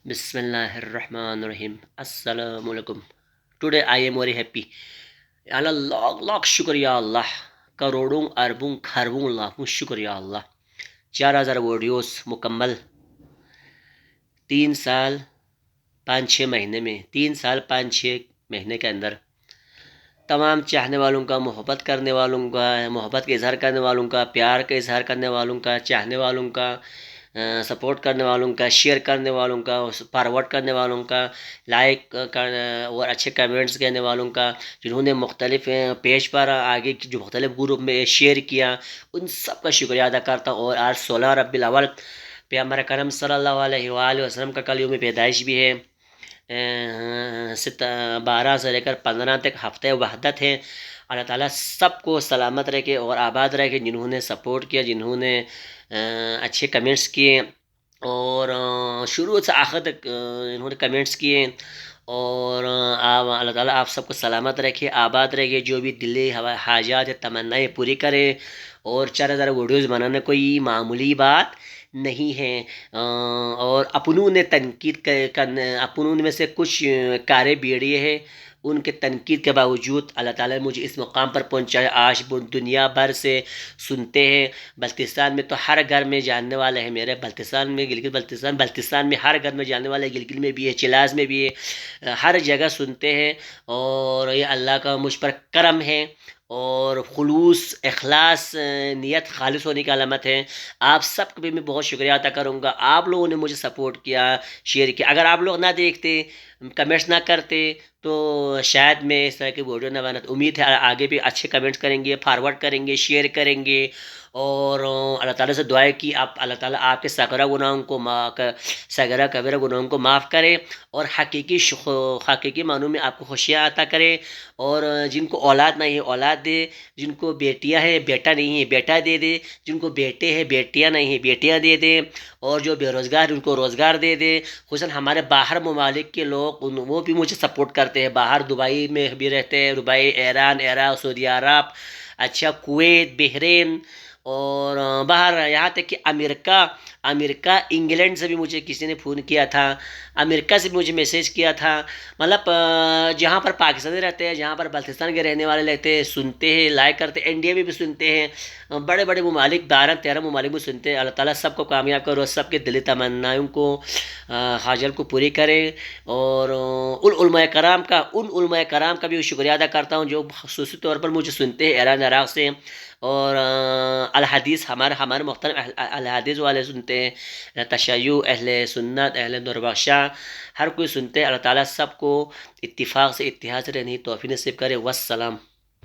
Bismillahirrahmanirrahim. Assalamualaikum. Today I am very happy. Allah lakh lakh शुक्रिया अल्लाह, करोड़ों अरबों खरबों लाखों शुक्रिया अल्लाह। 4000 वीडियोस मुकम्मल 3 साल 5-6 महीने में, 3 साल 5-6 महीने के अंदर तमाम चाहने वालों का, मोहब्बत करने वालों का, मोहब्बत का इजहार करने वालों का, प्यार का इजहार करने वालों का, चाहने वालों का, सपोर्ट करने वालों का, शेयर करने वालों का, फॉरवर्ड करने वालों का, लाइक कर और अच्छे कमेंट्स कहने वालों का, जिन्होंने मुख्तलिफ पेज पर आगे की जो मुख्तलिफ ग्रुप में शेयर किया, उन सब का शुक्रिया अदा करता हूँ। और आज 16 रबीउल अव्वल पैगम्बर करम सल्लल्लाहु अलैहि वसल्लम का कल यौम पैदाइश भी है। 12 से लेकर 15 तक हफ्ते वहदत है। अल्लाह ताला सबको सलामत रखे और आबाद रखे, जिन्होंने सपोर्ट किया, जिन्होंने अच्छे कमेंट्स किए और शुरू से आखिर तक इन्होंने कमेंट्स किए। और आप अल्लाह ताला आप सबको सलामत रखे, आबाद रखे, जो भी दिली हाजात है, तमन्नाएँ पूरी करे। और 4000 वीडियोज़ बनाना कोई मामूली बात नहीं है। और अपनों ने तनकीद करने, अपनों में से कुछ कारे बेड़िए हैं, उनके तनकीद के बावजूद अल्लाह ताला ने मुझे इस मुकाम पर पहुंचाया। आज वो दुनिया भर से सुनते हैं। बल्तिस्तान में तो हर घर में जानने वाले हैं, मेरे बल्तिस्तान में, गिलगित बल्तिस्तान में हर घर में जानने वाले, गिलगित में भी है, चिलाज में भी है, हर जगह सुनते हैं। और ये अल्लाह का मुझ पर करम है और खुलूस इखलास नियत खालिस होने की अलामत है। आप सबको भी मैं बहुत शुक्रिया अदा करूँगा। आप लोगों ने मुझे सपोर्ट किया, शेयर किया। अगर आप लोग ना देखते, कमेंट्स ना करते, तो शायद मैं इस तरह की वीडियो ना बनाता। उम्मीद है आगे भी अच्छे कमेंट्स करेंगे, फॉरवर्ड करेंगे, शेयर करेंगे। और अल्लाह ताला से दुआ है कि आप अल्लाह ताला आपके सगरा गुनाहों को सगरा कबीरा गुनाहों को माफ़ करे और हकीकी मानों में आपको खुशियाँ अता करे। और जिनको औलाद नहीं है औलाद दे, जिनको बेटियां हैं बेटा नहीं है बेटा दे दे, जिनको बेटे हैं बेटियां नहीं है बेटियां दे दे, और जो बेरोज़गार उनको रोज़गार दे दे। खुसन हमारे बाहर ममालिक के लोग वो भी मुझे सपोर्ट करते हैं, बाहर दुबई में भी रहते हैं, दुबई, ईरान, इराक़, सऊदी अरब, अच्छा कुवैत, बहरीन, और बाहर यहाँ तक कि अमेरिका इंग्लैंड से भी मुझे किसी ने फ़ोन किया था, अमेरिका से भी मुझे मैसेज किया था। मतलब जहाँ पर पाकिस्तानी रहते हैं, जहाँ पर बल्तिस्तान के रहने वाले रहते हैं, सुनते हैं, लाइक करते हैं, इंडिया में भी सुनते हैं, बड़े बड़े ममालिक 12-13 ममालिक में सुनते हैं। अल्लाह ताला सबको कामयाब करो और सबके दिली तमन्नाओं को हाजल को पूरी करे। और उन उलमाए कराम का भी शुक्रिया अदा करता हूँ, जो खसूसी तौर पर मुझे सुनते हैं ईरान इराक़ से। और अल हदीस हमारे मुख्तलिफ अल हदीस वाले सुनते हैं, तशय्युअ, अहले सुन्नत, अहले नूरबख्शा, हर कोई सुनते हैं। अल्लाह ताला सबको इत्तिफाक से, इत्तिहाद से रहने की तौफीक नसीब करे। वस्सलाम।